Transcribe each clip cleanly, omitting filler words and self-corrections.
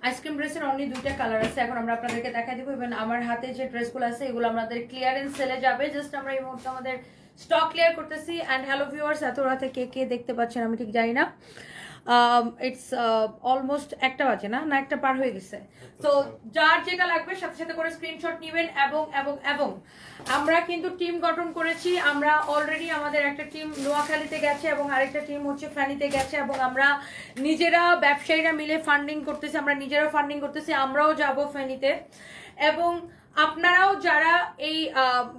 Ice cream ড্রেসের only দুইটা colour আছে, এখন আমরা আপনাদেরকে দেখাই দেবো। ইভেন আমার হাতে যে ড্রেসগুলো আছে এগুলো আমাদের ক্লিয়ারেন্স সেলে যাবে, জাস্ট আমরা এই মুহূর্তে আমাদের স্টক ক্লিয়ার করতেছি। অ্যান্ড হ্যালো ভিউয়ার্স, এত রাতে কে কে দেখতে পাচ্ছেন আমি ঠিক জানি না, ইটস অলমোস্ট 1টা বাজে না, একটা পার হয়ে গেছে। তো যার যেটা লাগবে সাথে সাথে করে স্ক্রিনশট নেবেন। এবং এবং এবং আমরা কিন্তু টিম গঠন করেছি, আমরা অলরেডি আমাদের একটা টিম নোয়াখালীতে গেছে এবং আরেকটা টিম হচ্ছে ফেনীতে গেছে, এবং আমরা নিজেরা ব্যবসায়ীরা মিলে ফান্ডিং করতেছি, আমরা নিজেরা ফান্ডিং করতেছি, আমরাও যাব ফেনীতে। এবং আপনারাও যারা এই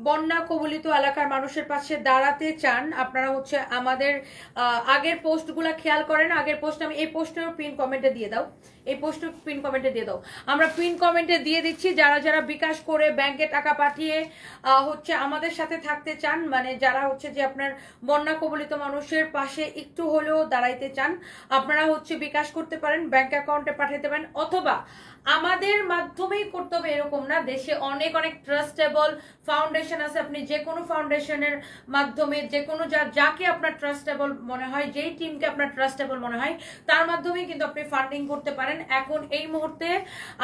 বন্যা কবলিত এলাকার মানুষের পাশে দাঁড়াতে চান, আপনারা হচ্ছে আমাদের আগের পোস্টগুলো খেয়াল করেন। আগের পোস্ট আমি এই পোস্টের পিন কমেন্টে দিয়ে দাও, এই পোস্টের পিন কমেন্টে দিয়ে দাও, আমরা পিন কমেন্টে দিয়ে দিচ্ছি। যারা যারা বিকাশ করে ব্যাংকে টাকা পাঠিয়ে হচ্ছে আমাদের সাথে থাকতে চান, মানে যারা হচ্ছে যে আপনার বন্যা কবলিত মানুষের পাশে একটু হলেও দাঁড়াইতে চান, আপনারা হচ্ছে বিকাশ করতে পারেন, ব্যাংক অ্যাকাউন্টে পাঠাতে পারেন, অথবা আমাদের মাধ্যমেই করতে হবে এরকম না। দেশে অনেক অনেক ট্রাস্টেবল ফাউন্ডেশন আছে, আপনি যে কোনো ফাউন্ডেশনের মাধ্যমে যে কোনো যাকে আপনার ট্রাস্টেবল মনে হয়, যেই টিমকে আপনার ট্রাস্টেবল মনে হয় তার মাধ্যমেই কিন্তু আপনি ফান্ডিং করতে পারেন। এখন এই মুহূর্তে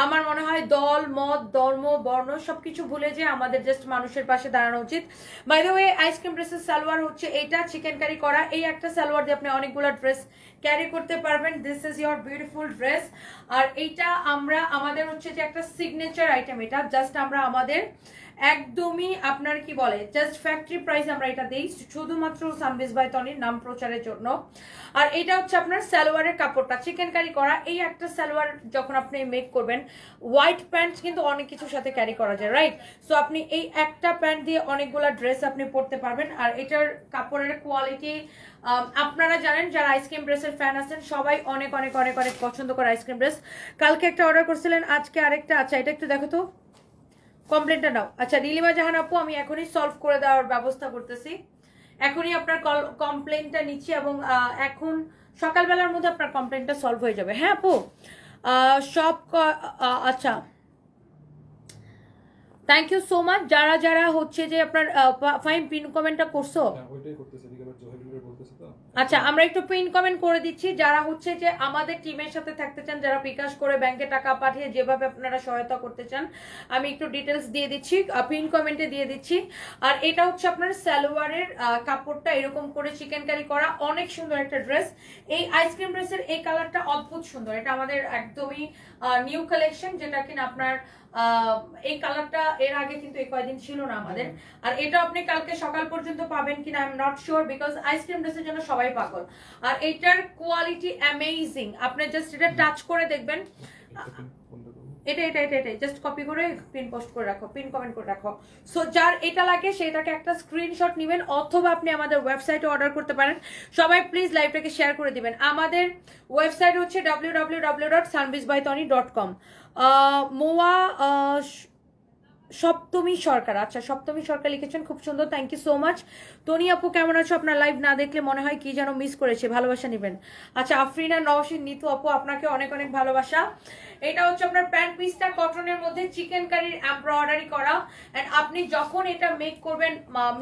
আমার মনে হয় দল মত ধর্ম বর্ণ সবকিছু ভুলে যে আমাদের জাস্ট মানুষের পাশে দাঁড়ানো উচিত। বাই দ্য ওয়ে, আইসক্রিম ড্রেসের সালোয়ার হচ্ছে এইটা চিকেন কারি করা, এই একটা সালোয়ার দিয়ে আপনি অনেকগুলো ড্রেস ক্যারি করতে পারবেন। This is your beautiful dress. আর এইটা আমরা আমাদের হচ্ছে যে একটা সিগনেচার আইটেম, এটা জাস্ট আমরা আমাদের একদমই আপনার কি বলে জাস্ট ফ্যাক্টরি প্রাইস আমরা এটা দেই শুধুমাত্র সানবিজ বাই তনির নাম প্রচারের জন্য। আর এটা হচ্ছে আপনার সালোয়ারের কাপড়টা চিকেন কারি করা। এই একটা সালোয়ার যখন আপনি মেক করবেন, হোয়াইট প্যান্ট কিন্তু অনেক কিছুর সাথে ক্যারি করা যায়, রাইট? সো আপনি এই একটা প্যান্ট দিয়ে অনেকগুলো ড্রেস আপনি পরতে পারবেন। আর এটার কাপড়ের কোয়ালিটি আপনারা জানেন, যারা আইসক্রিম ড্রেসের ফ্যান আছেন সবাই অনেক অনেক অনেক অনেক পছন্দ করে আইসক্রিম ড্রেস। কালকে একটা অর্ডার করছিলেন, আজকে আরেকটা। আচ্ছা, এটা একটু দেখো তো, কমপ্লেনটা নাও। আচ্ছা নীলিমা জাহান আপু, আমি এখনই সলভ করে দেওয়ার ব্যবস্থা করতেছি, এখনই আপনার কমপ্লেনটা নিচ্ছি, এবং এখন সকালবেলার মধ্যে আপনার কমপ্লেনটা সলভ হয়ে যাবে। হ্যাঁ আপু, সব আচ্ছা থ্যাংক ইউ সো মাচ। যারা যারা হচ্ছে যে আপনার ফাইন পিন কমেন্টটা করছো, আচ্ছা আমরা একটু পিন কমেন্ট করে দিচ্ছি। যারা হচ্ছে যে আমাদের টিমের সাথে থাকতে চান, যারা বিকাশ করে ব্যাংকে টাকা পাঠিয়ে যেভাবে আপনারা সহায়তা করতে চান, আমি একটু ডিটেলস দিয়ে দিচ্ছি, পিন কমেন্টে দিয়ে দিচ্ছি। আর এটা হচ্ছে আপনার সালোয়ারের কাপড়টা এরকম করে চিকেন কারি করা, অনেক সুন্দর একটা ড্রেস। এই আইসক্রিম ড্রেসের এই কালারটা অদ্ভুত সুন্দর, এটা আমাদের একদমই নিউ কালেকশন, যেটা কিনা আপনার এই কালারটা এর আগে কিন্তু এই কয়েকদিন ছিল না আমাদের। আর এটা আপনি কালকে সকাল পর্যন্ত পাবেন কিনা I am not sure, because ice cream ড্রেসের জন্য সবাই পাগল। আর এটার কোয়ালিটি অ্যামেজিং, আপনি জাস্ট এটা টাচ করে দেখবেন। এটা এটা এটা এটা জাস্ট কপি করে পিন পোস্ট করে রাখো, পিন কমেন্ট করে রাখো। সো যার এটা লাগে সেটাকে একটা স্ক্রিনশট নেবেন, অথবা আপনি আমাদের ওয়েবসাইটে অর্ডার করতে পারেন। সবাই প্লিজ লাইভটাকে শেয়ার করে দিবেন। আমাদের ওয়েবসাইট হচ্ছে www.sunbizbytony.com। মোয়া সপ্তমী সরকার, আচ্ছা সপ্তমী সরকার লিখেছেন, খুব সুন্দর, thank you so much. Tony আপু কেমন আছো? আপনার লাইভ না দেখলে মনে হয় কি যেন মিস করেছে, ভালোবাসা নেবেন। আচ্ছা আফরিনা নওশিন নিতু আপু, আপনাকে অনেক অনেক ভালোবাসা। এটা হচ্ছে আপনার প্যান্ট পিসটা কটনের মধ্যে চিকেন কারির এমব্রয়ডারি করা। এন্ড আপনি যখন এটা মেক করবেন,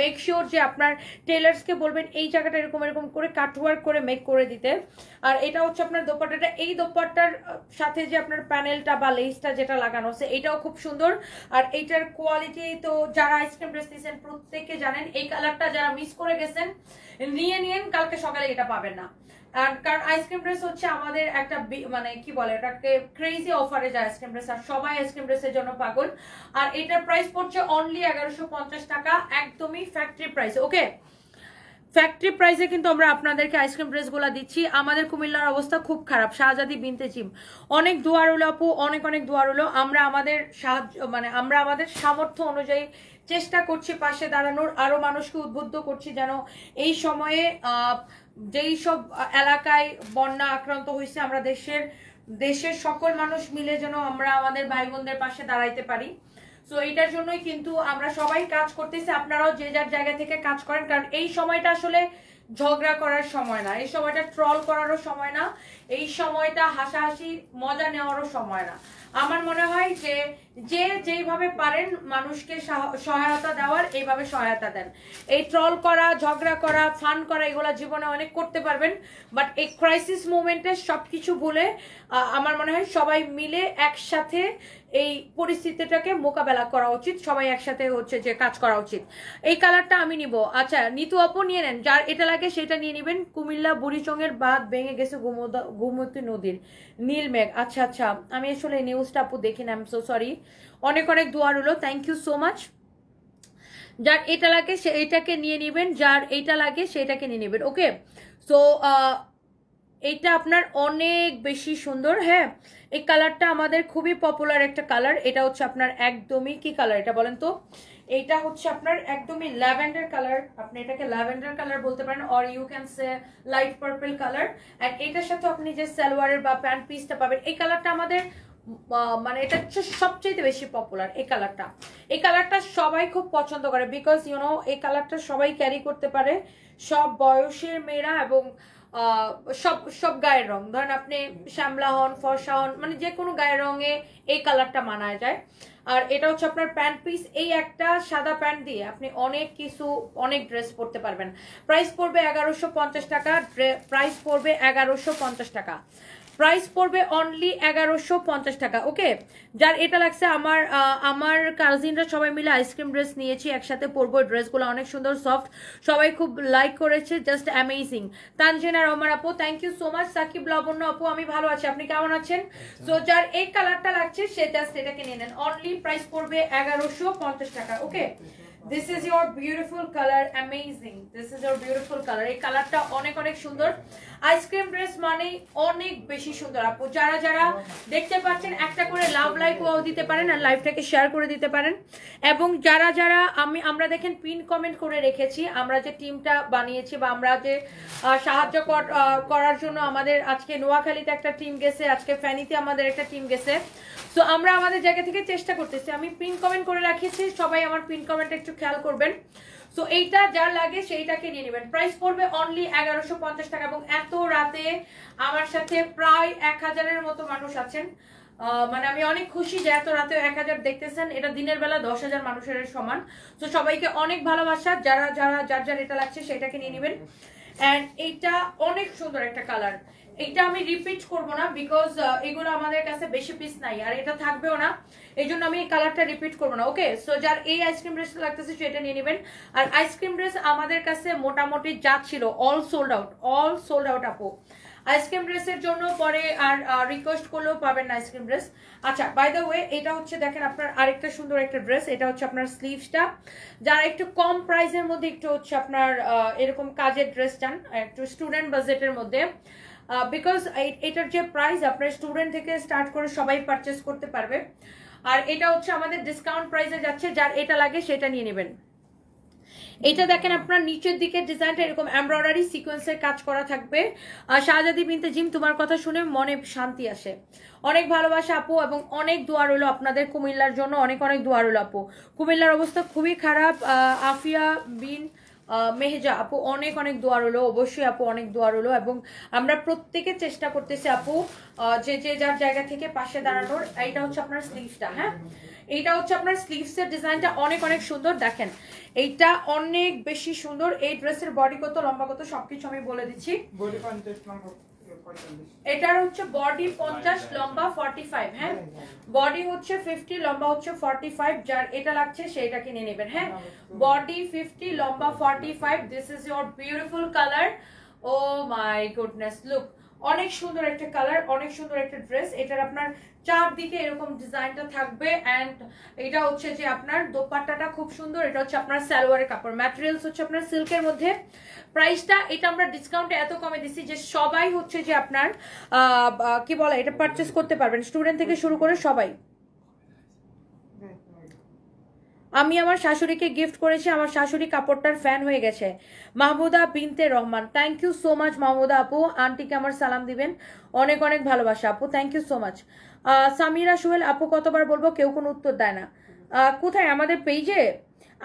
মেক শিওর যে আপনার টেলার্সকে বলবেন এই জায়গাটা এরকম এরকম করে কাটওয়ার্ক করে মেক করে দিতে। আর এটা হচ্ছে আপনার দোপাট্টাটা, এই দোপাট্টার সাথে যে আপনার প্যানেলটা বা লেসটা যেটা লাগানো আছে এটাও খুব সুন্দর। আর এইটার কোয়ালিটি তো যারা আইসক্রিম ড্রেস নিয়েছেন প্রত্যেকে জানেন, এই কালারটা যারা মিস করে গেছেন নিয়ে নিয়েন, কালকে সকালে এটা পাবেন না। আর কারণ আইসক্রিম ড্রেস হচ্ছে আমাদের একটা মানে কি বলে এটাকে ক্রেজি অফারে যায় আইসক্রিম ড্রেস, আর সবাই আইসক্রিম ড্রেসের জন্য পাগল। আর এটার প্রাইস পড়ছে অনলি 1150 টাকা, একদমই ফ্যাক্টরি প্রাইস। ওকে, ফ্যাক্টরি প্রাইসে কিন্তু আমরা আপনাদেরকে আইসক্রিম ড্রেসগুলো দিচ্ছি। আমাদের কুমিল্লার অবস্থা খুব খারাপ, শাহজাদি বিনতে জিম, অনেক দোয়া রইল আপু, অনেক অনেক দোয়া রইল। আমরা আমাদের সাহায্য মানে আমরা আমাদের সামর্থ্য অনুযায়ী চেষ্টা করছি পাশে দাঁড়ানোর, আরো মানুষকে উদ্বুদ্ধ করছি যেন এই সময়ে যেই সব এলাকায় বন্যা আক্রান্ত হয়েছে, আমরা দেশের সকল মানুষ মিলে যেন আমরা আমাদের ভাই বোনদের পাশে দাঁড়াইতে পারি। সো এইটার জন্যই কিন্তু আমরা সবাই কাজ করতেছি, আপনারাও যে যার জায়গা থেকে কাজ করেন, কারণ এই সময়টা আসলে ঝগড়া করার সময় না, এই সময়টা ট্রল করারও সময় না, এই সময়টা হাসাহাসি মজা নেওয়ারও সময় না। আমার মনে হয় যে যে যেইভাবে পারেন মানুষকে সহায়তা দেওয়ার এইভাবে সহায়তা দেন। এই ট্রল করা, ঝগড়া করা, ফান করা এগুলা জীবনে অনেক করতে পারবেন, বাট এই ক্রাইসিস মোমেন্টে সবকিছু ভুলে আমার মনে হয় সবাই মিলে একসাথে এই পরিস্থিতিটাকে মোকাবেলা করা উচিত, সবাই একসাথে হচ্ছে যে কাজ করা উচিত। এই কালারটা আমি নিব। আচ্ছা নিতু আপু নিয়ে নেন, যার এটা লাগে সেটা নিয়ে নেবেন। কুমিল্লা বুড়িচংয়ের বাঁধ ভেঙে গেছে গোমতী নদীর নীল মেঘ। আচ্ছা আচ্ছা, আমি আসলে নিউজটা আপু দেখি না, আই এম সো সরি। অনেক অনেক দোয়া রইলো, থ্যাংক ইউ সো মাচ। যার এটা লাগে সে এইটাকে নিয়ে নেবেন, যার এইটা লাগে সেটাকে নিয়ে নেবেন। ওকে, সো এইটা আপনার অনেক বেশি সুন্দর। হ্যাঁ, এই কালারটা আমাদের খুবই পপুলার একটা কালার। এটা হচ্ছে আপনার একদমই কি কালার এটা বলেন তো? এইটা হচ্ছে আপনার একদমই ল্যাভেন্ডার কালার। আপনি এটাকে ল্যাভেন্ডার কালার বলতে পারেন, or you can say light purple colour. And এটার সাথে আপনি যে সালোয়ারের বা প্যান্ট পিসটা পাবেন, এই কালারটা আমাদের মানে এটা হচ্ছে সবচেয়ে বেশি পপুলার। এই কালারটা সবাই খুব পছন্দ করে, বিকজ ইউনো এই কালারটা সবাই ক্যারি করতে পারে, সব বয়সের মেয়েরা এবং সব গায়ের রং। ধরেন আপনি শ্যামলা হন, ফর্সা হন, মানে যে কোনো গায়ের রঙে এই কালারটা মানায় যায়। আর এটা হচ্ছে আপনার প্যান্ট পিস। এই একটা সাদা প্যান্ট দিয়ে আপনি অনেক কিছু, অনেক ড্রেস পরতে পারবেন। প্রাইস পড়বে 1150 টাকা। প্রাইস পড়বে 1150 টাকা। প্রাইস পড়বে অনলি 1150 টাকা। ওকে, যার এটা লাগছে, আমার কাজিনরা সবাই মিলে আইসক্রিম ড্রেস নিয়েছি, একসাথে পরবো। ড্রেসগুলো অনেক সুন্দর, সফট, সবাই খুব লাইক করেছে, জাস্ট অ্যামেজিং। তানজিনা রহমান আপু thank you so much. Sakib Labonno আপু আমি ভালো আছি, আপনি কেমন আছেন? সো যার এই কালারটা লাগছে সে জাস্ট এটাকে নিয়ে নেন। অনলি প্রাইস পড়বে 1150 টাকা। Okay, this is your beautiful colour, amazing. This is your beautiful colour. এই কালারটা অনেক অনেক সুন্দর। আইসক্রিম ড্রেস মানেই অনেক বেশি সুন্দর আপু। যারা যারা দেখতে পাচ্ছেন একটা করে লাভ লাইক ওয়াও দিতে পারেন আর লাইভটাকে শেয়ার করে দিতে পারেন। এবং যারা যারা আমরা দেখেন পিন কমেন্ট করে রেখেছি, আমরা যে টিমটা বানিয়েছি বা আমরা যে সাহায্য করার জন্য আমাদের আজকে নোয়াখালীতে একটা টিম গেছে, আজকে ফ্যানিতে আমাদের একটা টিম গেছে। তো আমরা আমাদের জায়গা থেকে চেষ্টা করতেছি। আমি পিন কমেন্ট করে রাখিয়েছি, সবাই আমার পিন কমেন্ট একটু খেয়াল করবেন। সো এইটা যার লাগে সেইটাকে নিয়ে নেবেন। প্রাইস পড়বে অনলি 1150 টাকা। এবং এত রাতে আমার সাথে প্রায় 1000-এর মতো মানুষ আছেন। মানে আমি অনেক খুশি যে এত রাতে 1000 দেখতেছেন। এটা দিনের বেলা 10,000 মানুষের সমান। তো সবাইকে অনেক ভালোবাসা। যারা যারা যার যার এটা লাগছে সেটাকে নিয়ে নেবেন। অ্যান্ড এইটা অনেক সুন্দর একটা কালার। এটা আমি রিপিট করব না, বিকজ এগুলো আমাদের কাছে বেশি পিস নাই আর এটা থাকবেও না, এই জন্য আমি এই কালারটা রিপিট করবো না। ওকে, সো যার এই আইসক্রিম ড্রেসটা লাগতেছে সেটা নিয়ে নেবেন। আর আইসক্রিম ড্রেস আমাদের কাছে মোটামুটি যা ছিল অল সোল্ড আউট আপু। আইসক্রিম ড্রেসের জন্য পরে আর রিকোয়েস্ট করলেও পাবেন না আইসক্রিম ড্রেস। আচ্ছা, বাই দ্য ওয়ে এটা হচ্ছে দেখেন আপনার আরেকটা সুন্দর একটা ড্রেস। এটা হচ্ছে আপনার স্লিভসটা, যারা একটু কম প্রাইসের মধ্যে একটু হচ্ছে আপনার এরকম কাজের ড্রেস চান, একটু স্টুডেন্ট বাজেটের মধ্যে, বিকজ এটার যে প্রাইস আপনার স্টুডেন্ট থেকে স্টার্ট করে সবাই পারচেস করতে পারবে। আর এটা হচ্ছে আমাদের ডিসকাউন্ট প্রাইসে যাচ্ছে, যার এটা লাগে সেটা নিয়ে নেবেন। এটা দেখেন আপনার নিচের দিকে ডিজাইনটা এরকম এমব্রয়ডারি সিকোয়েন্সের কাজ করা থাকবে। শাহজাদি বিনতে জিম, তোমার কথা শুনে মনে শান্তি আসে। অনেক ভালোবাসা আপু এবং অনেক দোয়া রইল আপনাদের কুমিল্লার জন্য, অনেক অনেক দোয়া রইল আপু। কুমিল্লার অবস্থা খুবই খারাপ। আফিয়া বিন মেহেজা আপু অনেক অনেক দোয়া রইলো, অবশ্যই আপু অনেক দোয়া রইলো। এবং আমরা প্রত্যেকে চেষ্টা করতেছি আপু যে যে যার জায়গা থেকে পাশে দাঁড়ানোর। এইটা হচ্ছে আপনার স্লিভসটা। হ্যাঁ, এইটা হচ্ছে আপনার স্লিভসের ডিজাইনটা অনেক অনেক সুন্দর। দেখেন এইটা অনেক বেশি সুন্দর। এই ড্রেসের বডি কত, লম্বা কত সবকিছু আমি বলে দিচ্ছি। এটার হচ্ছে বডি 50, লম্বা 45। হ্যাঁ, বডি হচ্ছে 50, লম্বা হচ্ছে 45। যার এটা লাগছে সেইটাকে নিয়ে নেবেন। হ্যাঁ, বডি 50, লম্বা 45। This is your beautiful colour. Oh my goodness, look, অনেক সুন্দর একটা কালার, অনেক সুন্দর একটা ড্রেস। এটার আপনার চারদিকে এরকম ডিজাইনটা থাকবে। অ্যান্ড এটা হচ্ছে যে আপনার দোপাট্টাটা খুব সুন্দর। এটা হচ্ছে আপনার সালোয়ারের কাপড়, ম্যাটেরিয়ালস হচ্ছে আপনার সিল্কের মধ্যে। প্রাইসটা এটা আমরা ডিসকাউন্টে এত কমে দিচ্ছি যে সবাই হচ্ছে যে আপনার কি বলে এটা পারচেস করতে পারবেন, স্টুডেন্ট থেকে শুরু করে সবাই। আমি আমার শাশুড়িকে গিফট করেছি, আমার শাশুড়ি কাপড়টার ফ্যান হয়ে গেছে। Mahmuda Binte Rahman, thank you so much Mahmuda আপু। আন্টিকে আমার সালাম দিবেন, অনেক অনেক ভালোবাসা আপু, thank you so much. Samira Sohel আপু কতবার বলবো কেউ কোনো উত্তর দেয় না। কোথায়? আমাদের পেজে?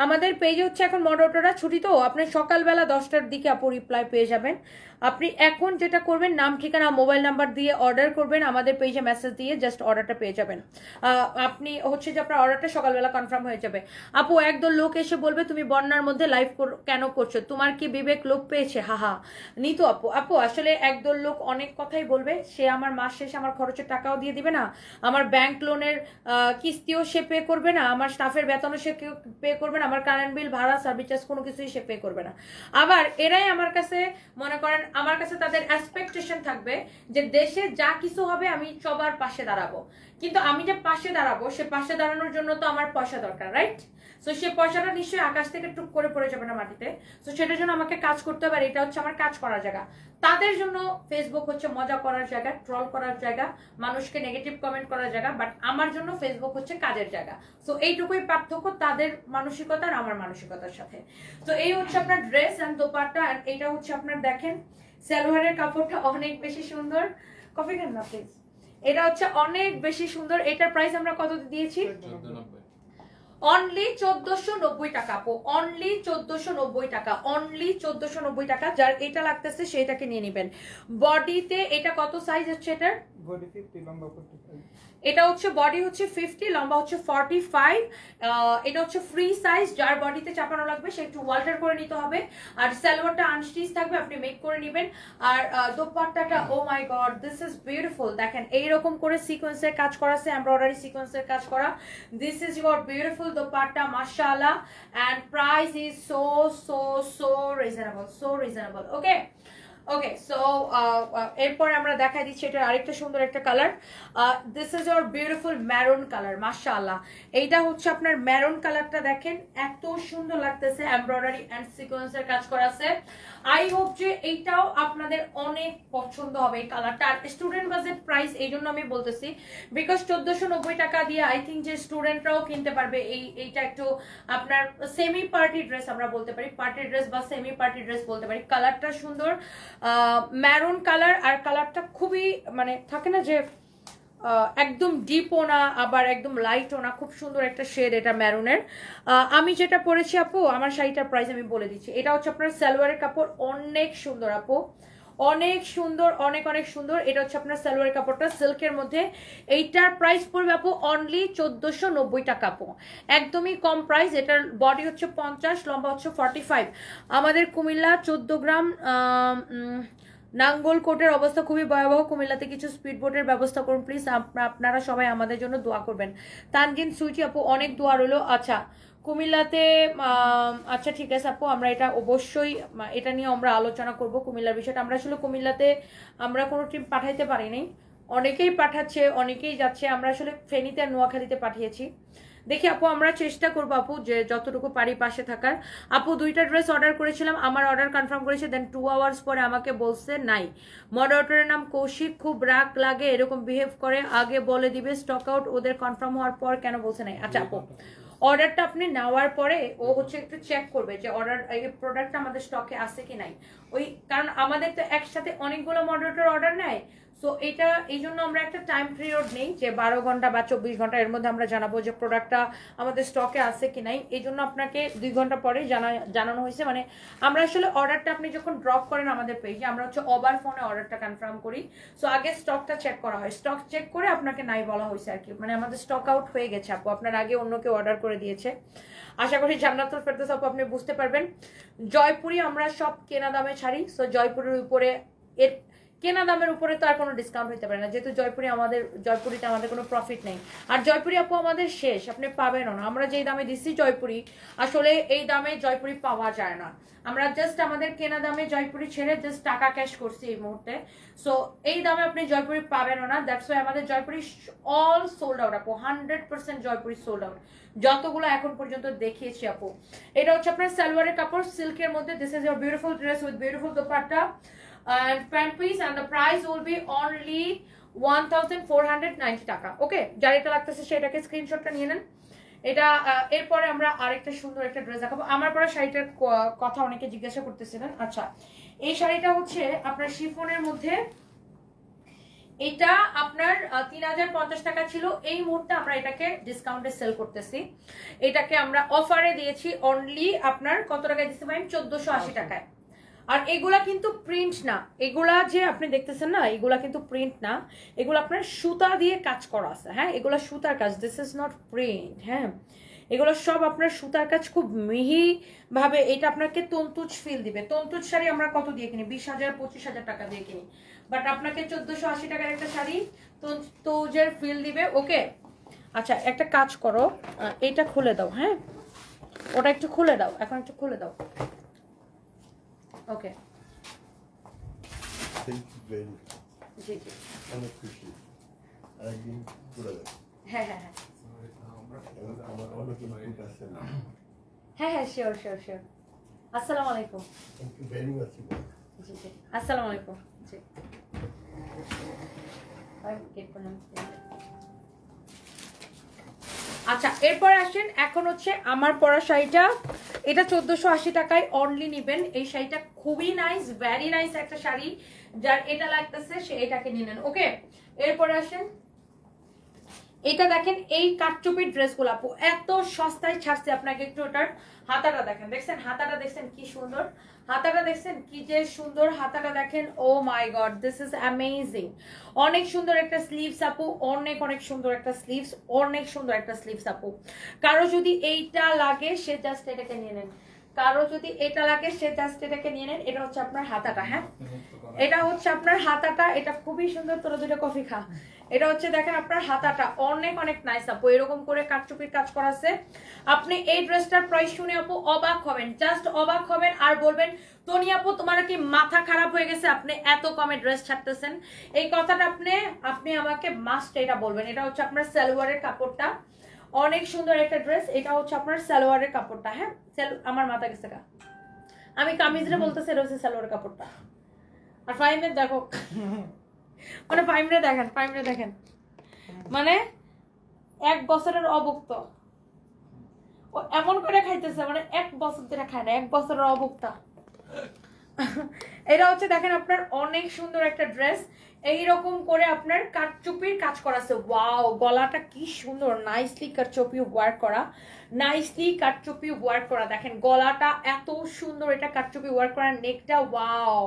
আমাদের পেজে হচ্ছে এখন মডারেটররা ছুটি, তো আপনি সকালবেলা 10টার দিকে আপু রিপ্লাই পেয়ে যাবেন। আপনি এখন যেটা করবেন, নাম ঠিকানা মোবাইল নাম্বার দিয়ে অর্ডার করবেন, আমাদের পেজে মেসেজ দিয়ে জাস্ট অর্ডারটা পেয়ে যাবেন। আপনি হচ্ছে যে আপনার অর্ডারটা সকালবেলা কনফার্ম হয়ে যাবে। আপু একদল লোক এসে বলবে তুমি বন্যার মধ্যে লাইভ কেন করছো, তোমার কি বিবেক লোক পেয়েছে? হাহা নিতু আপু আসলে একদল লোক অনেক কথাই বলবে, সে আমার মাস শেষে আমার খরচের টাকাও দিয়ে দিবে না, আমার ব্যাংক লোনের কিস্তিও সে পে করবে না, আমার স্টাফের বেতনও সে পে করবে না, আমার কারেন্ট বিল ভাড়া সার্ভিস চার্জ কোনো কিছুই সে পে করবে না। আবার এরাই আমার কাছে মনে করেন, আমার কাছে তাদের এক্সপেকটেশন থাকবে যে দেশে যা কিছু হবে আমি সবার পাশে দাঁড়াবো, কিন্তু আমি যে পাশে দাঁড়াবো সে পাশে দাঁড়ানোর জন্য তো আমার পয়সা দরকার, রাইট? সো সে পয়সাটা নিশ্চয়ই আকাশ থেকে টুক করে পড়ে যাবে না মাটিতে। সো সেটার জন্য আমাকে কাজ করতে হবে, আর এটা হচ্ছে আমার কাজ করার জায়গা। তাদের জন্য ফেসবুক হচ্ছে মজা করার জায়গা, ট্রল করার জায়গা, মানুষকে নেগেটিভ কমেন্ট করার জায়গা, বাট আমার জন্য ফেসবুক হচ্ছে কাজের জায়গা। সো এইটুকুই পার্থক্য তাদের মানসিকতা আর আমার মানসিকতার সাথে। তো এই হচ্ছে আপনার ড্রেস অ্যান্ড দোপাট্টা, আর এইটা হচ্ছে আপনার দেখেন সালোয়ারের কাপড়টা অনেক বেশি সুন্দর। কফি খান না প্লিজ। এটা হচ্ছে অনেক বেশি সুন্দর। এটার প্রাইস আমরা কত দিয়েছি? অনলি 1490 টাকা আপু, অনলি 1490 টাকা, অনলি 1490 টাকা। যার এটা লাগতেছে সেটাকে নিয়ে নেবেন। বডিতে এটা কত সাইজ হচ্ছে এটার? বডি 50, লম্বা 45। এটা হচ্ছে বডি হচ্ছে 50, লম্বা হচ্ছে 45। এটা হচ্ছে ফ্রি সাইজ, যার বডিতে চাপানো লাগবে সে একটু ওয়াল্টার করে নিতে হবে। আর সালোয়ারটা আনস্টিচ থাকবে, আপনি মেক করে নেবেন। আর দোপাট্টাটা ও my god this is beautiful. দেখেন এইরকম করে সিকোয়েন্সের কাজ করা আছে, এমব্রয়ডারি সিকোয়েন্সের কাজ করা। This is your beautiful dupatta মাশাআল্লাহ, and price is so reasonable. Okay so এরপর আমরা দেখাই দিচ্ছি এটা আরেকটা সুন্দর একটা কালার। This is your beautiful maroon colour মাশাআল্লাহ। এইটা হচ্ছে আপনার ম্যারুন কালারটা, দেখেন এত সুন্দর লাগতেছে, এমব্রয়ডারি এন্ড সিকোয়েন্সের কাজ করা আছে। আই হোপ যে এইটাও আপনাদের অনেক পছন্দ হবে এই কালারটা। আর স্টুডেন্ট বাজেট প্রাইস এই জন্য আমি বলতেছি, বিকজ 1490 টাকা দিয়ে আই থিঙ্ক যে স্টুডেন্টরাও কিনতে পারবে। এইটা একটু আপনার সেমি পার্টি ড্রেস আমরা বলতে পারি, পার্টি ড্রেস বা সেমি পার্টি ড্রেস বলতে পারি। কালারটা সুন্দর ম্যারুন কালার, আর কালারটা খুবই মানে থাকে না যে একদম ডিপও না আবার একদম লাইটও না, খুব সুন্দর একটা শেড এটা ম্যারুনের। আমি যেটা পরেছি আপু, আমার শাড়িটার প্রাইস আমি বলে দিচ্ছি। এটা হচ্ছে আপনার সালোয়ারের কাপড়, অনেক সুন্দর আপু, অনেক সুন্দর, অনেক সুন্দর। এটা হচ্ছে আপনার সালোয়ারের কাপড়টা সিল্কের মধ্যে। এইটার প্রাইস পড়বে আপু অনলি 1490 টাকা আপু, একদমই কম প্রাইস। এটার বডি হচ্ছে 50, লম্বা হচ্ছে 45। আমাদের কুমিল্লা 14 গ্রাম নাঙ্গলকোটের অবস্থা খুবই ভয়াবহ। কুমিল্লাতে কিছু স্পিড বোটের ব্যবস্থা করুন প্লিজ। আপনারা সবাই আমাদের জন্য দোয়া করবেন। তানজিন সুইটি আপু অনেক দোয়া রইলো। আচ্ছা কুমিল্লাতে আচ্ছা ঠিক আছে আপু, আমরা এটা অবশ্যই এটা নিয়ে আমরা আলোচনা করব কুমিল্লার বিষয়টা। আমরা আসলে কুমিল্লাতে আমরা কোনো টিম পাঠাইতে পারিনি, অনেকেই পাঠাচ্ছে অনেকেই যাচ্ছে। আমরা আসলে ফেনীতে আর নোয়াখালীতে পাঠিয়েছি। দেখি আপু আমরা চেষ্টা করবো আপু যে যতটুকু পারি পাশে থাকার। আপু 2টা ড্রেস অর্ডার করেছিলাম, আমার অর্ডার কনফার্ম করেছে, দেন 2 আওয়ার্স পরে আমাকে বলছে নাই। মডারেটরের নাম কৌশিক, খুব রাগ লাগে, এরকম বিহেভ করে, আগে বলে দিবে স্টক আউট, ওদের কনফার্ম হওয়ার পর কেন বলছে নাই? আচ্ছা আপু অর্ডারটা আপনি নেওয়ার পরে ও হচ্ছে একটু চেক করবে যে অর্ডার এই প্রোডাক্টটা আমাদের স্টকে আছে কি নাই। ওই কারণ আমাদের তো একসাথে অনেকগুলো মডারেটর অর্ডার নেয়, সো এটা এই জন্য আমরা একটা টাইম পিরিয়ড নেই যে 12 ঘন্টা বা 24 ঘন্টা, এর মধ্যে আমরা জানাবো যে প্রোডাক্টটা আমাদের স্টকে আছে কি নাই। এই জন্য আপনাকে 2 ঘন্টা পরে জানানো হয়েছে। মানে আমরা আসলে অর্ডারটা আপনি যখন ড্রপ করেন আমাদের পেজে, আমরা হচ্ছে ওভার ফোনে অর্ডারটা কনফার্ম করি। সো আগে স্টকটা চেক করা হয়, স্টক চেক করে আপনাকে নাই বলা হয়েছে আর কি, মানে আমাদের স্টক আউট হয়ে গেছে আপু, আপনার আগে অন্য কেউ অর্ডার করে দিয়েছে। আশা করি জান্নাতুল ফেরদৌস আপু আপনি বুঝতে পারবেন। জয়পুরি আমরা সব কেনা দামে ছাড়ি, সো জয়পুরের উপরে এর কেনা দামের উপরে তো আর কোনো ডিসকাউন্ট হতে পারে না, যেহেতু জয়পুরিতে আমাদের কোনো প্রফিট নেই। আর জয়পুরি আপু আমাদের শেষ, আপনি পাবেনও না। আমরা যেই দামে দিচ্ছি জয়পুরি, আসলে এই দামে জয়পুরি পাওয়া যায় না। আমরা জাস্ট আমাদের কেনা দামে জয়পুরি ছেড়ে জাস্ট টাকা ক্যাশ করছি এই মুহূর্তে। সো এই দামে আপনি জয়পুরি পাবেনও না। দ্যাটস ওয়াই আমাদের জয়পুরি অল সোল্ড আউট আপু, 100% জয়পুরি সোল্ড আউট, যতগুলো এখন পর্যন্ত দেখিয়েছি আপু। এটা হচ্ছে আপনার সালোয়ারের কাপড় সিল্কের মধ্যে। This is your beautiful dress with beautiful dupatta and pant piece, and the price will be only 1490 টাকা। ওকে, যার এটা লাগতেছে সেটাকে স্ক্রিনশটটা নিয়ে নেন। এটা এরপরে আমরা আরেকটা সুন্দর একটা ড্রেস দেখাবো। আমার পরে শাড়িটার কথা অনেকে জিজ্ঞাসা করতেছিলেন। আচ্ছা এই শাড়িটা হচ্ছে আপনার শিফনের মধ্যে, এটা আপনার 3050 টাকা ছিল, এই মুহূর্তে আমরা এটাকে ডিসকাউন্টে সেল করতেছি। এটাকে আমরা অফারে দিয়েছি অনলি আপনার কত টাকায় দিতে পারেন, 1480 টাকায়। আর এগুলা কিন্তু প্রিন্ট না, এগুলা যে আপনি দেখতেছেন না, এগুলা কিন্তু প্রিন্ট না, এগুলো আপনার সুতা দিয়ে কাজ করা আছে। হ্যাঁ, এগুলা সুতার কাজ, দিস ইজ নট প্রিন্ট। হ্যাঁ, এগুলো সব আপনার সুতার কাজ, খুব মিহি ভাবে। এটা আপনাকে তন্তুজ ফিল দিবে। তন্তুজ শাড়ি আমরা কত দিয়ে কিনি, 20,000 25,000 টাকা দিয়ে কিনি, বাট আপনাকে 1480 টাকার একটা শাড়ি তন্তুজের ফিল দিবে। ওকে, আচ্ছা একটা কাজ করো, এটা খুলে দাও। হ্যাঁ, ওটা একটু খুলে দাও, এখন একটু খুলে দাও। ওকে, থ্যাংক ইউ ভেরি মাচ। জি জি, অনেক খুশি। আরেকদিন পুরো দেখ। হ্যাঁ হ্যাঁ হ্যাঁ আমার অনেক ইনপুট আছে না। হ্যাঁ হ্যাঁ, শিওর শিওর শিওর। আসসালামু আলাইকুম। Thank you very much. জি জি, আসসালামু আলাইকুম। জি, আচ্ছা এরপর আসেন, এখন হচ্ছে আমার পরা শাড়িটা। এটা 1480 টাকায় অনলি নিবেন। এই শাড়িটা খুবই নাইস, ভেরি নাইস একটা শাড়ি। যার এটা লাগতেছে সে এটাকে নিয়ে নেন। ওকে, এরপর আসেন, এটা দেখেন এই কাটচুপির ড্রেসগুলো আপু এত সস্তায় ছাড়ছে। আপনাকে একটু ওটার হাতাটা দেখেন, দেখছেন হাতাটা, দেখছেন কি সুন্দর হাতাটা, দেখছেন কি যে সুন্দর হাতাটা দেখেন। ও my god, this is amazing. অনেক সুন্দর একটা স্লিভস আপু, অনেক অনেক সুন্দর একটা স্লিভস, অনেক সুন্দর একটা স্লিভস আপু। কারো যদি এইটা লাগে সে জাস্ট এটাকে নিয়ে নেন, কারো যদি এটা লাগে সে জাস্ট এটাকে নিয়ে নেন। এটা হচ্ছে আপনার হাতাটা। হ্যাঁ, এটা হচ্ছে আপনার হাতাটা, এটা খুবই সুন্দর। তোরা দুটো কফি খা। এটা হচ্ছে দেখেন আপনার হাতাটা অনেক অনেক নাইস আপু, এরকম করে কাটচুপির কাজ করা আছে। আপনি এই ড্রেসটার প্রাইস শুনে আপু অবাক হবেন, জাস্ট অবাক হবেন আর বলবেন তনি আপু তোমার কি মাথা খারাপ হয়ে গেছে, আপনি এত কমে ড্রেস ছাড়তেছেন। এই কথাটা আপনি আমাকে মাস্ট এটা বলবেন। এটা হচ্ছে আপনার সালোয়ারের কাপড়টা, অনেক সুন্দর একটা ড্রেস। এটা হচ্ছে আপনার সালোয়ারের কাপড়টা। হ্যাঁ, আমার মাথা গেছে গা, আমি কামিজরে বলতেছি, এটা হচ্ছে সালোয়ারের কাপড়টা। আর ফাইমের দেখো, মানে ফাইমরে দেখেন, ফাইমরে দেখেন, মানে 1 বছরের অভুক্ত ও এমন করে খাইতেছে, মানে 1 বছর ধরে খায় না, 1 বছরের অভুক্তা। এটা হচ্ছে দেখেন আপনার অনেক সুন্দর একটা ড্রেস, এইরকম করে আপনার কাটচুপির কাজ করা আছে। ওয়াও, গলাটা কি সুন্দর, নাইসলি কাটচুপি ওয়ার্ক করা, নাইসলি কাটচুপি ওয়ার্ক করা। দেখেন গলাটা এত সুন্দর, এটা কাটচুপি ওয়ার্ক করা। নেকটা ওয়াও,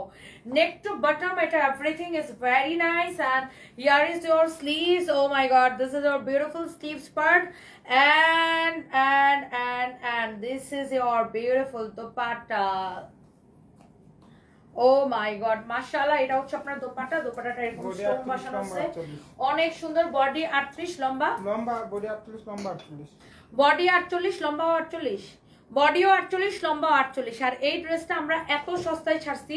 neck to bottom, এটা everything is very nice. And here is your sleeves. Oh my god, this is your beautiful sleeves part. And this is your beautiful dupatta. Oh my God, মাশাআল্লাহ। এটা হচ্ছে আপনার দোপাট্টা, দোপাট্টাটা এরকম stone বসানো আছে, অনেক সুন্দর। বডি 38 লম্বা, বডি 48 লম্বা 48, বডি 48 লম্বা 48, বডিও 48 লম্বা 48। আর এই ড্রেসটা আমরা এত সস্তায় ছাড়ছি,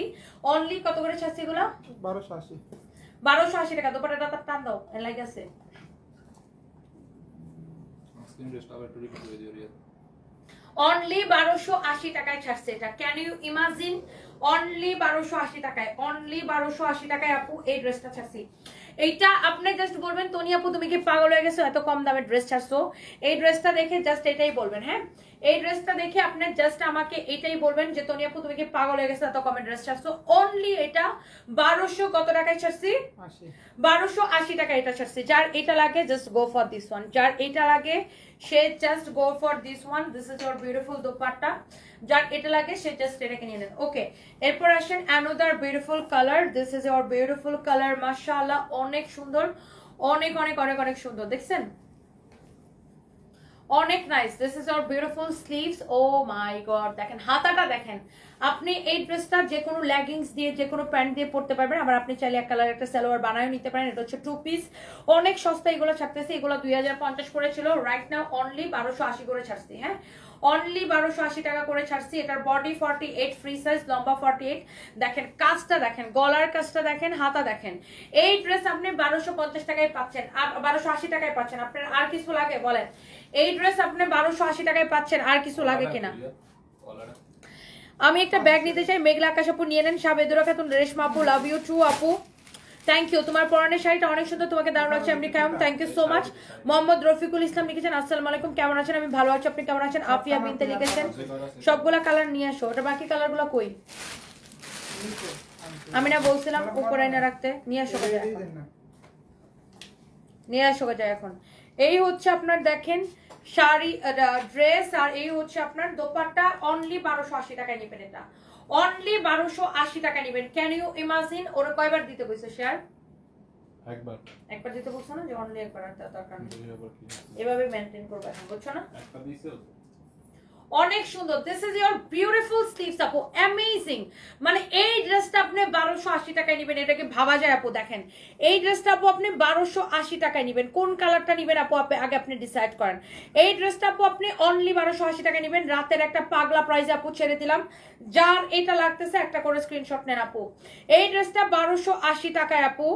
অনলি কত করে ছাড়ছি এগুলো, 1280, 1280 টাকা। দোপাট্টাটা তার টান দাও, লাইক আছে অনলি 1280 টাকায় ছাড়ছে এটা। ক্যান ইউ ইমাজিন, অনলি 1280 টাকায়, অনলি 1280 টাকায় আপু এই ড্রেসটা ছাড়ছি। এইটা আপনি জাস্ট বলবেন তনি আপু তুমি কি পাগল হয়ে গেছো, এত কম দামে ড্রেস ছাড়ছো। এই ড্রেসটা দেখে জাস্ট এটাই বলবেন। হ্যাঁ, এই ড্রেসটা দেখে আপনি জাস্ট আমাকে এটাই বলবেন যে তনি আপু তুমি কি পাগল হয়ে গেছো, এত কমে ড্রেস ছাড়ছো। অনলি এটা 1200 কত টাকায় ছাড়ছি, 1280 টাকা এটা ছাড়ছি। যার এটা লাগে just go for this one, যার এটা লাগে সে just go for this one. This is your beautiful dupatta, যার এটা লাগে সে জাস্ট এটাকে নিয়ে নেন। ওকে, এরপর আসেন another beautiful colour. This is your beautiful colour, মাশাআল্লাহ অনেক সুন্দর, অনেক অনেক অনেক অনেক সুন্দর, দেখছেন অনেক nice. This is your beautiful sleeves. Oh my God, দেখেন হাতাটা দেখেন। আপনি এই ড্রেসটা যে কোনো লেগিংস দিয়ে, যে কোনো প্যান্ট দিয়ে পরতে পারবেন। আবার আপনি চাইলে এক কালার একটা সালোয়ার বানায়ও নিতে পারেন। এটা হচ্ছে 2 পিস, অনেক সস্তা এগুলো ছাড়তেছে। এগুলো 2050 করে ছিল, রাইট নাও অনলি 1280 করে ছাড়ছি। হ্যাঁ, অনলি 1280 টাকা করে ছাড়ছি। এটার বডি 48, ফ্রি সাইজ, লম্বা 48। দেখেন কাজটা দেখেন, গলার কাজটা দেখেন, হাতা দেখেন। এই ড্রেস আপনি 1250 টাকায় পাচ্ছেন, 1280 টাকায় পাচ্ছেন। আপনার আর কিছু লাগে বলেন? এই ড্রেস আপনি 1280 টাকায় পাচ্ছেন, আর কিছু লাগে কিনা? আমি একটা ব্যাগ নিতে চাই, মেঘলা আকাশ আপু নিয়ে নেন। সাবেদুরা খাতুন, রেশমা আপু লাভ ইউ টু আপু, থ্যাংক ইউ। তোমার পরনের শাড়িটা অনেক সুন্দর, তোমাকে দারুণ লাগছে। আমি কেমন, thank you so much. Mohammad Rafiqul Islam লিখেছেন আসসালামু আলাইকুম, কেমন আছেন? আমি ভালো আছি, আপনি কেমন আছেন? আফিয়া বিনতে লিখেছেন সবগুলা কালার নিয়ে আসো। ওটা বাকি কালারগুলো কই? আমি না বলছিলাম উপরে এনে রাখতে, নিয়ে আসো। নিয়ে আসো যায় এখন। এই হচ্ছে আপনার দেখেন শাড়ি ড্রেস, আর এই হচ্ছে আপনার দোপাট্টা। অনলি 1280 টাকায় নেবেন, এটা অনলি 1280 টাকা নেবেন। Can you imagine? ওরা কয়বার দিতে বলছে শেয়ার? একবার দিতে বলছো না, যে অনলি একবার, আর দরকার নেই, এভাবে মেইনটেইন করবে এখন, বুঝছো না? একটা দিছে অনেক সুন্দর। This is your beautiful sleeves আপু, অ্যামেজিং। মানে এই ড্রেসটা আপনি 1280 টাকায় নেবেন, এটাকে ভাবা যায় আপু? দেখেন এই ড্রেসটা আপু আপনি 1280 টাকায় নেবেন। কোন কালারটা নেবেন আপু আগে আপনি ডিসাইড করেন। এই ড্রেসটা আপু আপনি অনলি 1280 টাকায় নেবেন। রাতের একটা পাগলা প্রাইস আপু ছেড়ে দিলাম, যার এটা লাগতেছে একটা করে স্ক্রিনশট নেন আপু। এই ড্রেসটা 1280 টাকায় আপু,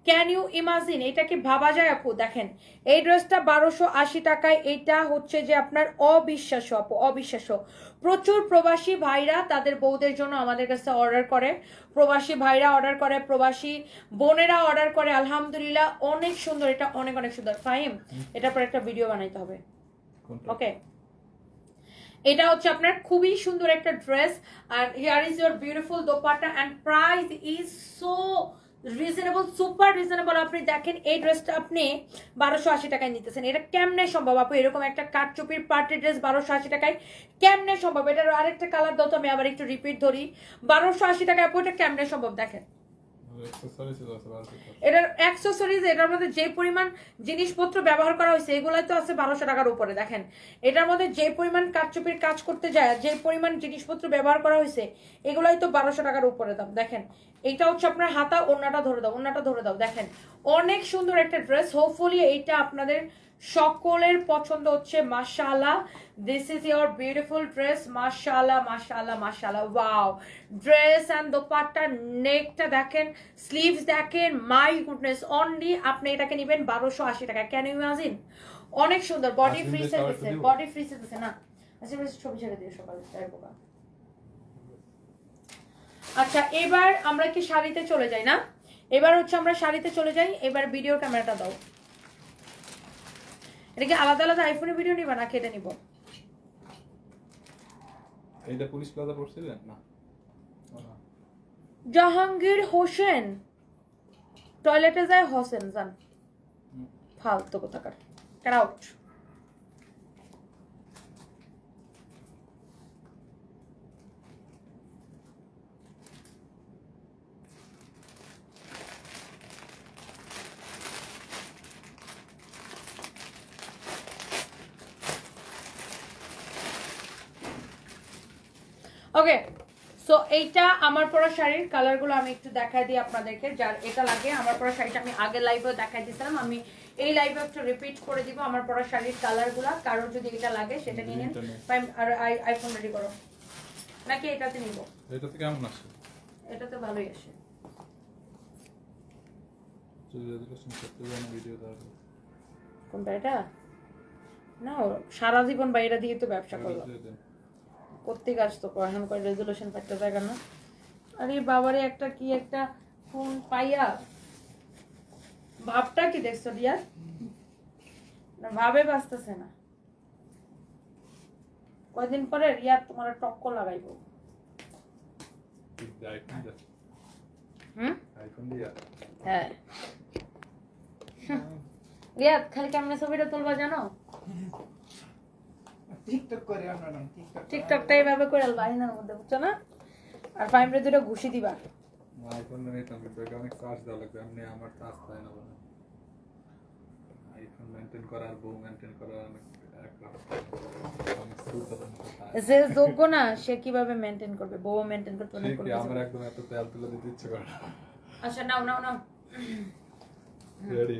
ক্যান ইউ ইমাজিন? এটা কি ভাবা যায় আপু? দেখেন এই ড্রেসটা 1280 টাকায়, এটা হচ্ছে যে আপনার অবিশ্বাস্য আপু, অবিশ্বাস্য। প্রচুর প্রবাসী ভাইরা তাদের বউদের জন্য আমাদের কাছে অর্ডার করে, প্রবাসী ভাইরা অর্ডার করে, প্রবাসী বোনেরা অর্ডার করে। আলহামদুলিল্লাহ অনেক সুন্দর, এটা অনেক অনেক সুন্দর। ফাহিম, এটার পর একটা ভিডিও বানাইতে হবে, ওকে? এটা হচ্ছে আপনার খুবই সুন্দর একটা ড্রেস, আর here is your beautiful dupatta, and price is so reasonable, super reasonable. আপনি দেখেন এই ড্রেসটা আপনি 1280 টাকায় নিতেছেন, এটা কেমনে সম্ভব আপু? এরকম একটা কাটচুপির পার্টি ড্রেস 1280 টাকায় কেমনে সম্ভব? এটার আরেকটা কালার দাও তো, আমি আবার একটু রিপিট ধরি। 1280 টাকায় আপু এটা কেমনে সম্ভব? দেখেন এটার অ্যাক্সেসরিজ, এটার মধ্যে যে পরিমাণ জিনিসপত্র ব্যবহার করা হয়েছে এগুলাই তো আছে 1200 টাকার উপরে। দেখেন এটার মধ্যে যে পরিমাণ কাটচুপির কাজ করতে যায়, যে পরিমাণ জিনিসপত্র ব্যবহার করা হয়েছে এগুলাই তো 1200 টাকার উপরে দাম। দেখেন এইটা হচ্ছে আপনার হাতা, ওন্নাটা ধরে দাও, ওন্নাটা ধরে দাও। দেখেন অনেক সুন্দর একটা ড্রেস, হোপফুলি এইটা আপনাদের সকলের পছন্দ হচ্ছে। মাশাআল্লাহ, this is your beautiful dress. মাশাআল্লাহ মাশাআল্লাহ মাশাআল্লাহ, ওয়াও! ড্রেস এন্ড দোপাট্টা, নেকটা দেখেন, স্লিভস দেখেন, মাই গুডনেস। অনলি আপনি এটাকে নেবেন 1280 টাকা। Can you imagine? অনেক সুন্দর। বডি ফ্রি সার্ভিসে, বডি ফ্রি সার্ভিসে না, আচ্ছা ছবি ছেড়ে দিও সকালে, তাই বোকা। আচ্ছা এবার আমরা কি শাড়িতে চলে যাই না? এবার হচ্ছে আমরা শাড়িতে চলে যাই। এবার ভিডিওর ক্যামেরাটা দাও। এটা কি আলাদা আলাদা আইফোনে ভিডিও নিবা না কেটে নিব? এইটা পুলিশ প্লাজা পড়ছিলেন না? জাহাঙ্গীর হোসেন টয়লেটে যায় হোসেন জান, ফালতু কোথাকার, গেট আউট। ওকে, সো এইটা আমার পরা শাড়ির কালারগুলো আমি একটু দেখাই দিই আপনাদেরকে। যার এটা লাগে, আমার পরা শাড়িটা আমি আগের লাইভেও দেখাই দিয়েছিলাম, আমি এই লাইভে একটু রিপিট করে দিব আমার পরা শাড়ির কালারগুলো। কারোর যদি এটা লাগে সেটা নিয়ে নিন। আর আইফোন রেডি করো, নাকি এটাতে নিব? এটাতে কেমন আছে? এটাতে ভালোই আসে। কোনটা এটা? না সারা জীবন বাইরে দিয়ে তো ব্যবসা করলাম, করতে কাজ তো এখন করে রেজুলেশন পাইতে জায়গা না। আরে বাবারে, একটা কি একটা ফোন পাইয়া ভাবটা কি দেখছো রিয়ার? না ভাবে বাঁচতেছে না। কয়দিন পরে রিয়ার তোমার টক্ক লাগাইবো। হ্যাঁ রিয়াদ, খালি কেমনে ছবিটা তুলবা জানো? টিকটক করে আমরা না, টিকটকটা এইভাবে করে বাহিনার মধ্যে, বুঝছো না? আর ফাইমরে দুটো ঘুষি দিবা। আইফোন নিতাম কিন্তু অনেক চার্জ দেওয়া লাগবে, এমনি আমার চার্জ পায় না বলে। আইফোন মেইনটেইন করা আর বউ মেইনটেইন করা অনেক সে যোগ্য না, সে কিভাবে মেইনটেইন করবে? বউ মেইনটেইন করতে অনেক করবে। আমার একদম এত তেল তুলে দিতে ইচ্ছে করে না। আচ্ছা নাও নাও নাও, রেডি?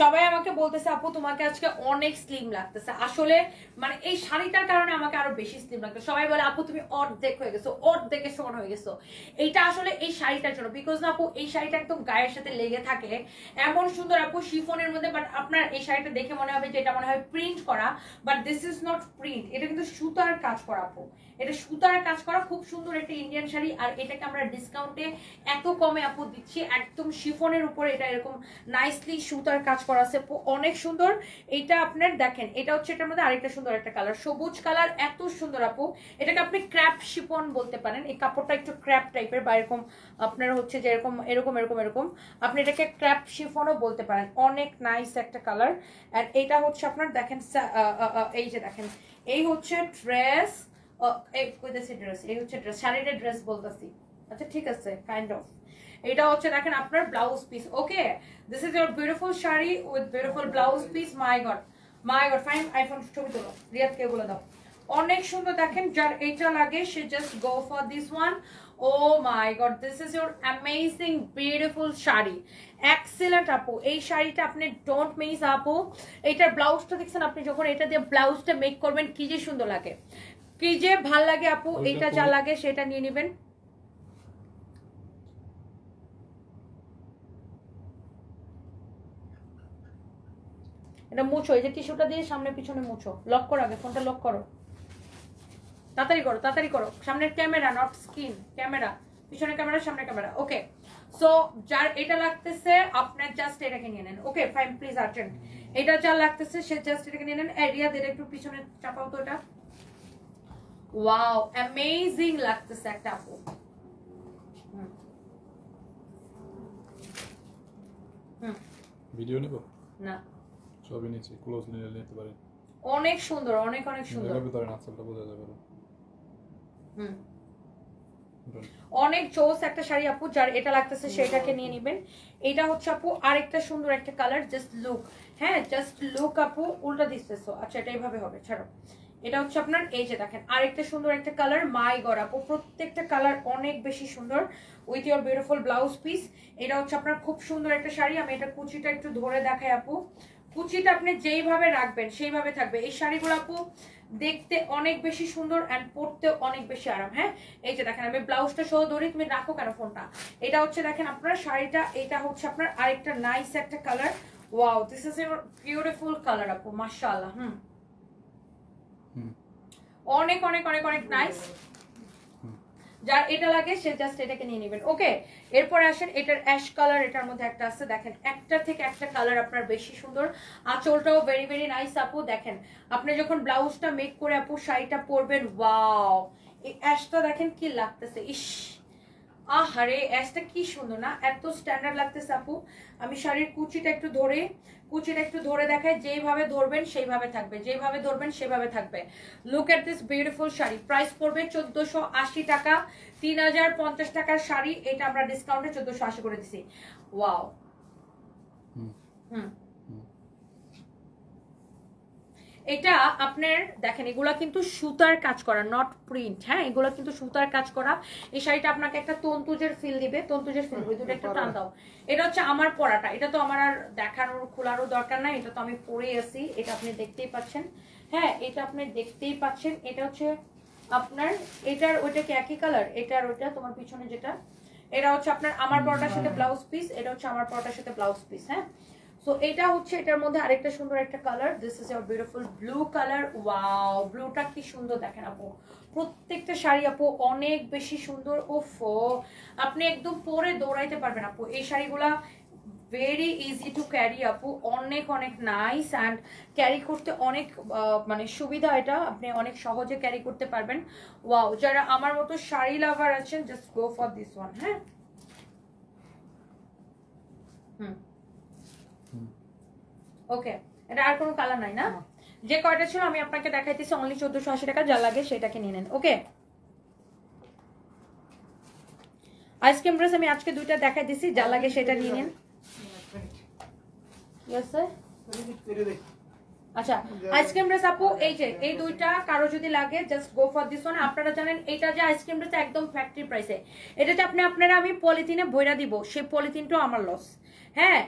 সবাই আমাকে বলতেছে আপু তোমাকে আজকে অনেক স্লিম লাগতেছে। আসলে মানে এই শাড়িটার কারণে আমাকে আরো বেশি স্লিম লাগতো। সবাই বলে আপু তুমি অর্ধেক হয়ে গেছো, অর্ধেকে সমান হয়ে গেছো। এইটা আসলে এই শাড়িটার জন্য, বিকজ না আপু এই শাড়িটা একদম গায়ের সাথে লেগে থাকে, এমন সুন্দর আপু শিফনের মধ্যে। বাট আপনার এই শাড়িটা দেখে মনে হবে যে এটা মনে হয় প্রিন্ট করা, but this is not print, এটা কিন্তু সুতার কাজ করা আপু। এটা সুতার কাজ করা, খুব সুন্দর একটা ইন্ডিয়ান শাড়ি। আর এটাকে আমরা ডিসকাউন্টে এত কমে আপু দিচ্ছি, একদম শিফনের উপরে এটা এরকম নাইসলি সুতার কাজ করা আছে, অনেক সুন্দর। এটা আপনার দেখেন, এটা হচ্ছে এটার মধ্যে আরেকটা সুন্দর একটা কালার, সবুজ কালার, এত সুন্দর আপু। এটাকে আপনি ক্র্যাপ শিপন বলতে পারেন, এই কাপড়টা একটু ক্র্যাপ টাইপের বা এরকম আপনার হচ্ছে যে এরকম এরকম এরকম এরকম, আপনি এটাকে ক্র্যাপ শিফনও বলতে পারেন। অনেক নাইস একটা কালার। অ্যান্ড এটা হচ্ছে আপনার দেখেন এই যে দেখেন, এই হচ্ছে ড্রেস, এই ড্রেস, এই হচ্ছে ড্রেস, শাড়ির ড্রেস বলতেছি, আচ্ছা ঠিক আছে, কাইন্ড অফ। এটা হচ্ছে দেখেন আপনার blouse piece. Okay, this is your beautiful sari with beautiful blouse piece. My god fine, iPhone ছবি তোলো, রিয়াদকে বলে দাও। অনেক সুন্দর দেখেন, যার এটা লাগে সে just go for this one. Oh my god, this is your amazing beautiful sari, excellent আপু। এই শাড়িটা আপনি ডোন্ট মিস আপু। এইটার ব্লাউজটা দেখছেন, আপনি যখন এটা দিয়ে ব্লাউজটা মেক করবেন কি যে সুন্দর লাগে, কি যে ভাল লাগে আপু। এটা যা লাগে সেটা নিয়ে নেবেন। এটা মুছো, এই যে টিস্যুটা দিয়ে সামনে পিছনে মুছো, লক করো, আগে ফোনটা লক করো, তাড়াতাড়ি করো তাড়াতাড়ি করো। সামনের ক্যামেরা, নট স্ক্রিন, ক্যামেরা, পিছনের ক্যামেরা, সামনের ক্যামেরা। ওকে, সো যার এটা লাগতেছে আপনার জাস্ট এটাকে নিয়ে নেন। ওকে ফাইন, প্লিজ আর্জেন্ট, এটা যার লাগতেছে সে জাস্ট এটাকে নিয়ে নেন। এরিয়া দিয়ে একটু পিছনে চাপাও তো এটা। ওয়াও, অ্যামেজিং লাগতেছে একটা আপু। ভিডিও নেব না, সবই নিচে ক্লোজ নিতে পারেন। অনেক সুন্দর, অনেক অনেক সুন্দর। এর ভিতরে নাচলটা বোঝা যাবে। অনেক জোস একটা শাড়ি আপু, যার এটা লাগতেছে সেটাকে নিয়ে নেবেন। এটা হচ্ছে আপু আরেকটা সুন্দর একটা কালার, জাস্ট লুক, হ্যাঁ জাস্ট লুক আপু। উল্টা দিতেছো, আচ্ছা এটা এইভাবে হবে, ছাড়ো। এটা হচ্ছে আপনার এই যে দেখেন আরেকটা সুন্দর একটা কালার। মাই গড আপু, প্রত্যেকটা কালার অনেক বেশি সুন্দর with your beautiful blouse piece. এটা হচ্ছে আপনার খুব সুন্দর একটা শাড়ি। আমি এটা কুচিটা একটু ধরে দেখাই আপু। কুচিটা আপনি যেইভাবে রাখবেন সেইভাবে থাকবে। এই শাড়িগুলো আপু দেখতে অনেক বেশি সুন্দর অ্যান্ড পরতে অনেক বেশি আরাম। হ্যাঁ, এই যে দেখেন আমি ব্লাউজটা সহ ধরি, তুমি রাখো কেন ফোনটা। এটা হচ্ছে দেখেন আপনার শাড়িটা, এটা হচ্ছে আপনার আরেকটা নাইস একটা colour. Wow, this is your beautiful colour আপু, মাশাআল্লাহ। অনেক অনেক অনেক অনেক নাইস। যার এটা লাগে সে জাস্ট এটাকে নিয়ে নেবেন। ওকে, এরপরে আসেন এটার অ্যাশ কালার, এটার মধ্যে একটা আছে দেখেন, একটা থেকে একটা কালার আপনার বেশি সুন্দর। আঁচলটাও ভেরি ভেরি নাইস আপু। দেখেন আপনি যখন ব্লাউজটা মেক করে আপু শাড়িটা পরবেন, ওয়াও, এই অ্যাশটা দেখেন কি লাগতেছে, ইস আহারে অ্যাশটা কি সুন্দর না, এত স্ট্যান্ডার্ড লাগতেছে আপু। আমি শাড়ির কুচিটা একটু ধরে দেখাই, যেইভাবে ধরবেন সেইভাবে থাকবে, যেভাবে ধরবেন সেভাবে থাকবে। Look at this beautiful sari. Price পড়বে 1480 টাকা, 3050 টাকার শাড়ি। এটা আমরা ডিসকাউন্টে 1480 করে দিছি। ওয়াও, এটা আপনার দেখেন এগুলা কিন্তু সুতার কাজ করা, নট প্রিন্ট। হ্যাঁ, এগুলা কিন্তু সুতার কাজ করা। এই শাড়িটা আপনাকে একটা তন্তুজের ফিল দিবে, তন্তুজের ফিল, ওই দুটো একটু টান দাও। এটা হচ্ছে আমার পরাটা, এটা তো আমার আর দেখানোর খোলারও দরকার নাই, এটা তো আমি পরে আছি, এটা আপনি দেখতেই পাচ্ছেন। হ্যাঁ, এটা আপনি দেখতেই পাচ্ছেন। এটা হচ্ছে আপনার, এটার ওইটা কি একই কালার, এটার ওইটা তোমার পিছনে যেটা, এটা হচ্ছে আপনার আমার পরাটার সাথে ব্লাউজ পিস, এটা হচ্ছে আমার পরাটার সাথে ব্লাউজ পিস। হ্যাঁ, সো এটা হচ্ছে এটার মধ্যে আরেকটা সুন্দর একটা কালার, this is your beautiful blue colour. Wow, ব্লুটা কি সুন্দর দেখেন আপু। প্রত্যেকটা শাড়ি আপু অনেক বেশি সুন্দর। ওফো, আপনি একদম পরে দৌড়াইতে পারবেন আপু। এই শাড়িগুলা ভেরি ইজি টু ক্যারি আপু, অনেক অনেক নাইস অ্যান্ড ক্যারি করতে অনেক মানে সুবিধা। এটা আপনি অনেক সহজে ক্যারি করতে পারবেন। ওয়াও, যারা আমার মতো শাড়ি লাভার আছেন just go for this one. হ্যাঁ, ওকে, এটা আর কোনো কালার নাই না, যে কয়টা ছিল আমি আপনাকে দেখাইতেছি। অনলি 1480 টাকা, যা লাগে সেটাকে নিয়ে নেন। ওকে, আইসক্রিম ড্রেস আমি আজকে দুইটা দেখাই দিছি, যা লাগে সেটা নিয়ে নেন। আচ্ছা, আইসক্রিম ড্রেস আপু এই যে এই দুইটা কারো যদি লাগে just go for this one. আপনারা জানেন এটা যে আইসক্রিম ড্রেস একদম ফ্যাক্টরি প্রাইসে, এটাতে আপনারা আমি পলিথিনে ভইরা দিব, সেই পলিথিনটাও আমার লস। হ্যাঁ,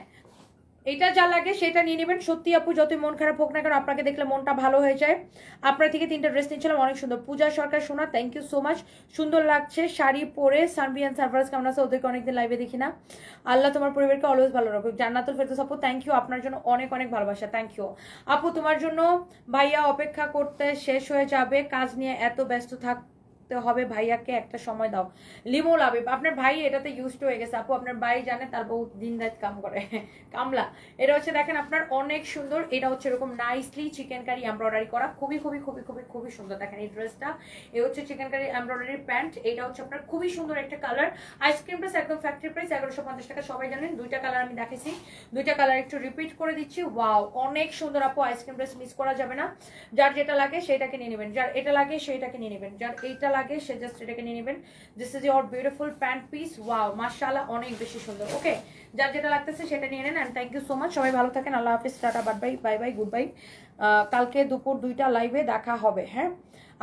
এটা যা লাগে সেটা নিয়ে নেবেন। সত্যি আপু, যতই মন খারাপ হোক না কেন, আপনাকে দেখলে মনটা ভালো হয়ে যায়। আপনার থেকে 3টা ড্রেস নিয়েছিলাম, অনেক সুন্দর। পূজা সরকার সোনা, থ্যাংক ইউ সো মাচ, সুন্দর লাগছে শাড়ি পরে। সানবিয়ান সারফারাজ কেমন আছে, ওদেরকে অনেকদিন লাইভে দেখি না। আল্লাহ তোমার পরিবারকে অলওয়েজ ভালো রাখুক। জান্নাতুল ফেরদৌস আপু, থ্যাংক ইউ, আপনার জন্য অনেক অনেক ভালোবাসা, থ্যাংক ইউ আপু। তোমার জন্য ভাইয়া অপেক্ষা করতে শেষ হয়ে যাবে, কাজ নিয়ে এত ব্যস্ত করতে হবে ভাইয়াকে, একটা সময় দাও। লিমো লাবিব, আপনার ভাই এটাতে ইউজড হয়ে গেছে আপু, আপনার ভাই জানে তার বউ দিন রাত কাম করে কামলা। এটা হচ্ছে দেখেন আপনার অনেক সুন্দর, এটা হচ্ছে এরকম নাইসলি চিকেন কারি এমব্রয়ডারি করা, খুবই খুবই খুবই খুবই খুবই সুন্দর। দেখেন এই ড্রেসটা, এই হচ্ছে চিকেন কারি এমব্রয়ডারি প্যান্ট, এটা হচ্ছে আপনার খুবই সুন্দর একটা কালার। আইসক্রিম প্রাইস একদম ফ্যাক্টরি প্রাইস 1150 টাকা, সবাই জানেন। দুইটা কালার আমি দেখেছি, দুইটা কালার একটু রিপিট করে দিচ্ছি। ওয়াও অনেক সুন্দর আপু, আইসক্রিম প্রাইস মিস করা যাবে না। যার যেটা লাগে সেটাকে নিয়ে নেবেন, যার এটা লাগে সেটাকে নিয়ে নেবেন, যার এইটা লাগে সে জাস্ট এটাকে নিয়ে নেবেন। This is your beautiful pant piece. Wow মাশাআল্লাহ অনেক বেশি সুন্দর। ওকে, যার যেটা লাগতেছে সেটা নিয়ে নেন। And thank you so much, সবাই ভালো থাকেন, আল্লাহ হাফিজ, tata, bye bye bye, good bye. কালকে দুপুর 2টা লাইভে দেখা হবে, হ্যাঁ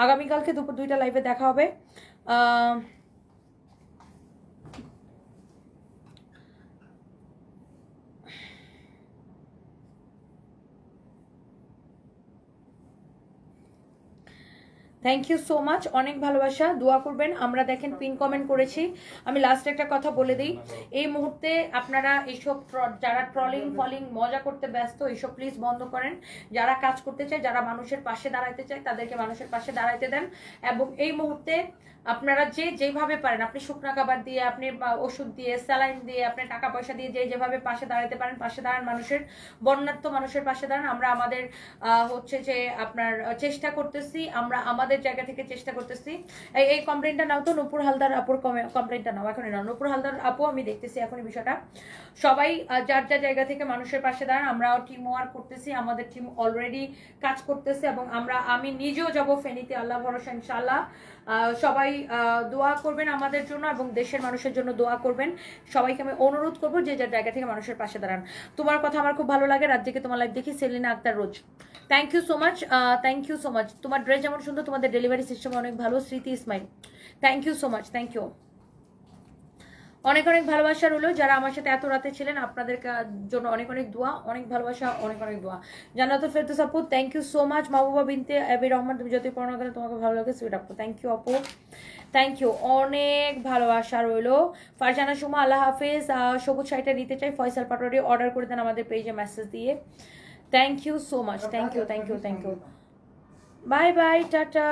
আগামীকালকে দুপুর 2টা লাইভে দেখা হবে। থ্যাংক ইউ সো মাচ, অনেক ভালোবাসা, দোয়া করবেন। আমরা দেখেন পিন কমেন্ট করেছি, আমি লাস্ট একটা কথা বলে দিই, এই মুহূর্তে আপনারা এইসব যারা ট্রলিং ফলিং মজা করতে ব্যস্ত এইসব প্লিজ বন্ধ করেন। যারা কাজ করতে চায়, যারা মানুষের পাশে দাঁড়াইতে চায় তাদেরকে মানুষের পাশে দাঁড়াইতে দেন। এবং এই মুহূর্তে আপনারা যেভাবে পারেন, আপনি শুকনা খাবার দিয়ে, আপনি ওষুধ দিয়ে, স্যালাইন দিয়ে, আপনি টাকা পয়সা দিয়ে যেভাবে পাশে দাঁড়াতে পারেন পাশে দাঁড়ান, মানুষের বন্যার্থ মানুষের পাশে দাঁড়ান। আমরা আমাদের হচ্ছে যে আপনার চেষ্টা করতেছি, আমরা আমাদের জায়গা থেকে চেষ্টা করতেছি। এই কমপ্লেনটা নাও তো, নূপুর হালদার আপুর কমপ্লেনটা নাও, এখনই নাও নূপুর হালদার আপু, আমি দেখতেছি এখনই বিষয়টা। সবাই যার যার জায়গা থেকে মানুষের পাশে দাঁড়ান, আমরাও টিম ওয়ার্ক করতেছি, আমাদের টিম অলরেডি কাজ করতেছে এবং আমি নিজেও যাব ফেনীতে, আল্লাহ ভরসা ইনশাআল্লাহ। সবাই দোয়া করবেন আমাদের জন্য এবং দেশের মানুষের জন্য দোয়া করবেন। সবাইকে আমি অনুরোধ করবো যে যার জায়গা থেকে মানুষের পাশে দাঁড়ান। তোমার কথা আমার খুব ভালো লাগে, রাত থেকে তোমার লাইভ দেখি, Selina Akter Rose, thank you so much, thank you so much. তোমার ড্রেস যেমন সুন্দর, তোমাদের ডেলিভারি সিস্টেম অনেক ভালো। Smriti Ismail, thank you so much, thank you, অনেক অনেক ভালোবাসা রইলো। যারা আমার সাথে এত রাতে ছিলেন আপনাদের জন্য অনেক অনেক দোয়া, অনেক ভালোবাসা, অনেক অনেক দোয়া। জান্নাতুল ফেরদৌস আপু, thank you so much. Mahbuba Binte Abir Rahman, তুমি যতই পড়ানো করেন তোমাকে ভালো লাগে, সুইট আপু, থ্যাংক ইউ আপু, থ্যাংক ইউ, অনেক ভালোবাসা রইলো। ফারজানা সুমা, আল্লাহ হাফিজ। সবুজ শাড়িটা নিতে চাই, ফয়সাল পাটোয়ারি, অর্ডার করে দেন আমাদের পেজে মেসেজ দিয়ে। Thank you so much, thank you, thank you, thank you, bye bye, tata.